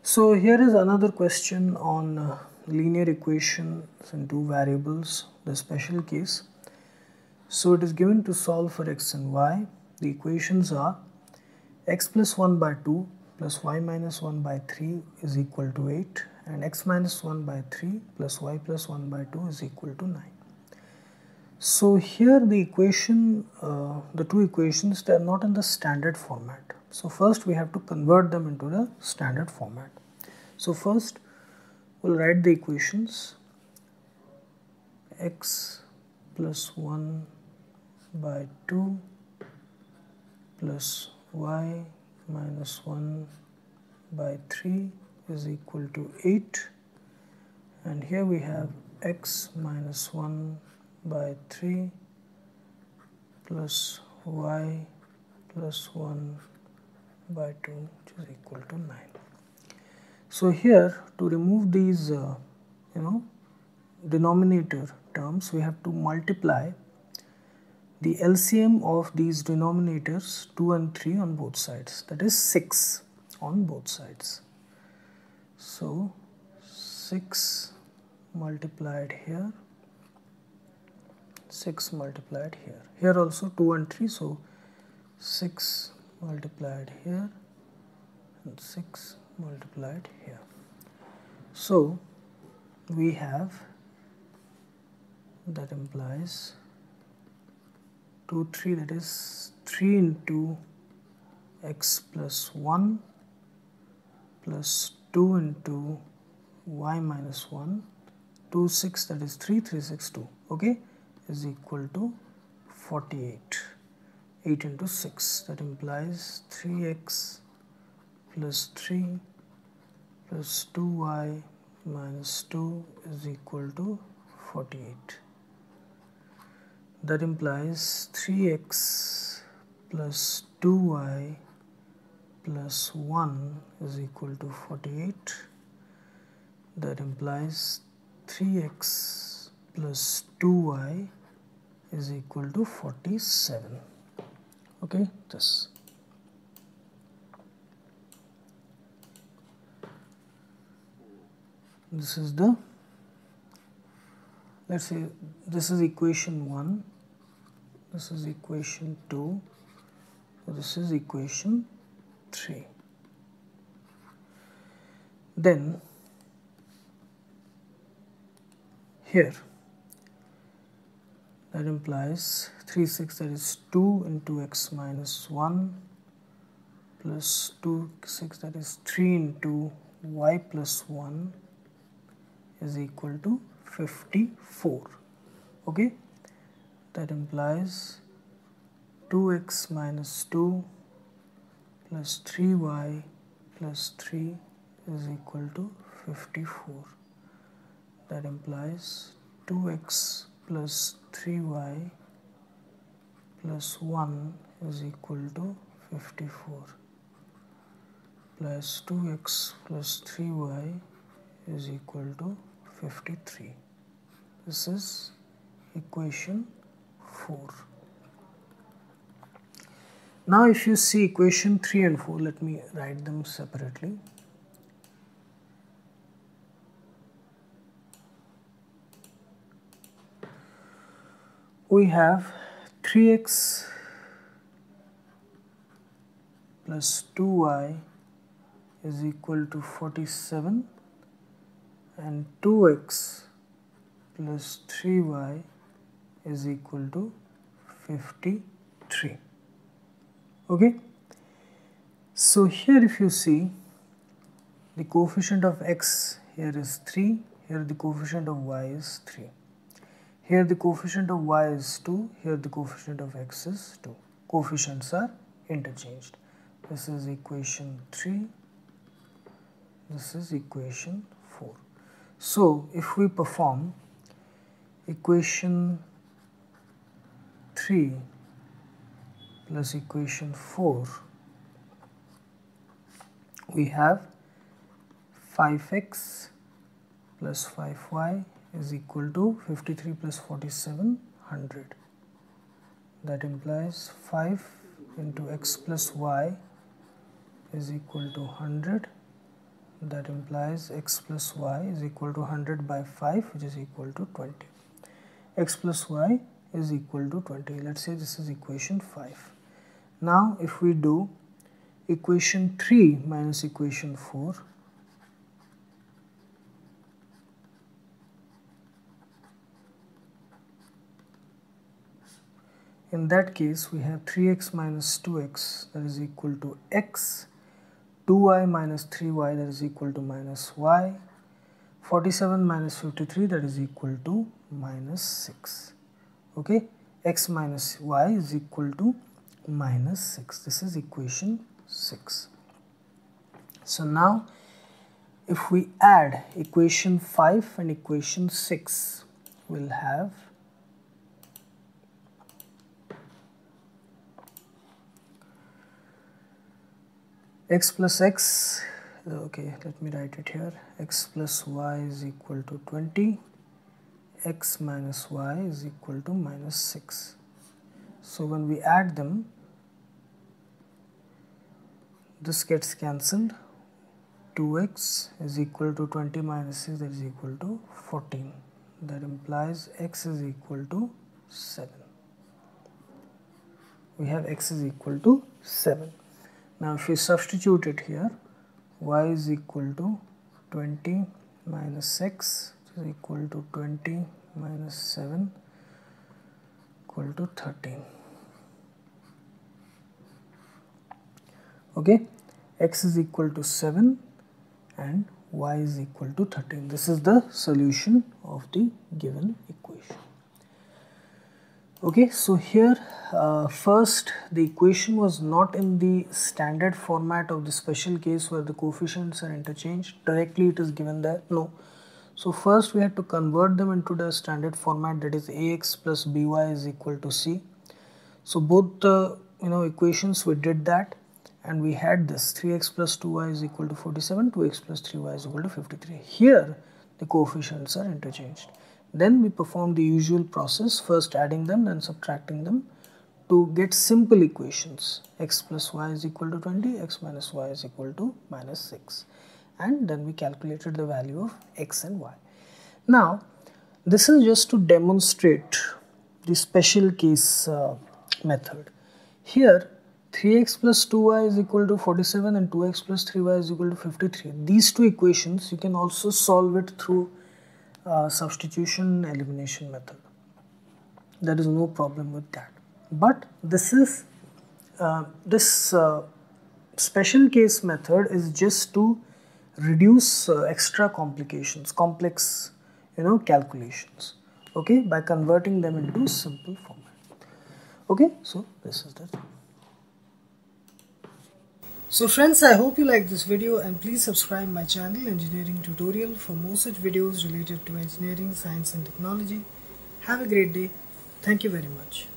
So here is another question on linear equations in two variables, the special case. So it is given to solve for x and y. The equations are x plus 1 by 2 plus y minus 1 by 3 is equal to 8, and x minus 1 by 3 plus y plus 1 by 2 is equal to 9. So here the equation, the two equations, they are not in the standard format. So first we have to convert them into the standard format. So first we'll write the equations. X plus 1 by 2 plus y minus 1 by 3 is equal to 8, and here we have x minus 1 by 3 plus y plus 1 by 2, which is equal to 9. So here, to remove these denominator terms, we have to multiply the LCM of these denominators 2 and 3 on both sides, that is 6 on both sides. So 6 multiplied here, 6 multiplied here. Here also 2 and 3, so 6 multiplied here and 6 multiplied here. So we have, that implies 2, 3, that is 3 into x plus 1 plus 2 into y minus 1, 2, 6, that is 3, 3, 6, 2, okay, is equal to 48. 8 into 6, that implies 3x plus 3 plus 2y minus 2 is equal to 48. That implies 3x plus 2y plus 1 is equal to 48. That implies 3x plus 2y is equal to 47. Okay, this. This is the, let's say this is equation 1, this is equation 2, this is equation 3. Then here, that implies 3, 6, that is 2 into x minus 1 plus 2, 6, that is 3 into y plus 1 is equal to 54. Okay, that implies 2x minus 2 plus 3y plus 3 is equal to 54. That implies 2x plus 3y plus 1 is equal to 54 plus 2x plus 3y is equal to 53. This is equation 4. Now if you see equation 3 and 4, let me write them separately. We have 3x plus 2y is equal to 47 and 2x plus 3y is equal to 53. Okay, so here if you see, the coefficient of x here is 3, here the coefficient of y is 3. Here the coefficient of y is 2, here the coefficient of x is 2. Coefficients are interchanged. This is equation 3, this is equation 4. So if we perform equation 3 plus equation 4, we have 5x plus 5y is equal to 53 plus 47, 100. That implies 5 into x plus y is equal to 100. that implies x plus y is equal to 100 by 5, which is equal to 20. X plus y is equal to 20. Let's say this is equation 5. Now if we do equation 3 minus equation 4, in that case we have 3x minus 2x, that is equal to x, 2y minus 3y, that is equal to minus y, 47 minus 53, that is equal to minus 6. Okay, x minus y is equal to minus 6. This is equation 6. So now if we add equation 5 and equation 6, we'll have x plus x, okay, let me write it here, x plus y is equal to 20, x minus y is equal to minus 6. So when we add them, this gets cancelled. 2x is equal to 20 minus 6, that is equal to 14. That implies x is equal to 7. We have x is equal to 7. Now if we substitute it here, y is equal to 20 minus x, which is equal to 20 minus 7, equal to 13. Okay, x is equal to 7 and y is equal to 13. This is the solution of the given equation. Okay, so here first the equation was not in the standard format of the special case where the coefficients are interchanged. Directly it is given there, no. So first we had to convert them into the standard format, that is ax plus by is equal to c. So both the equations we did that, and we had this 3x plus 2y is equal to 47, 2x plus 3y is equal to 53. Here the coefficients are interchanged. Then we perform the usual process, first adding them then subtracting them to get simple equations. X plus y is equal to 20, x minus y is equal to minus 6. And then we calculated the value of x and y. Now this is just to demonstrate the special case method. Here 3x plus 2y is equal to 47 and 2x plus 3y is equal to 53. These two equations you can also solve it through substitution elimination method. There is no problem with that. But this is special case method is just to reduce extra complications, complex calculations, okay, by converting them into simple format. Okay, so this is the thing. So friends, I hope you like this video, and please subscribe my channel Engineering Tutorial for more such videos related to engineering, science and technology. Have a great day. Thank you very much.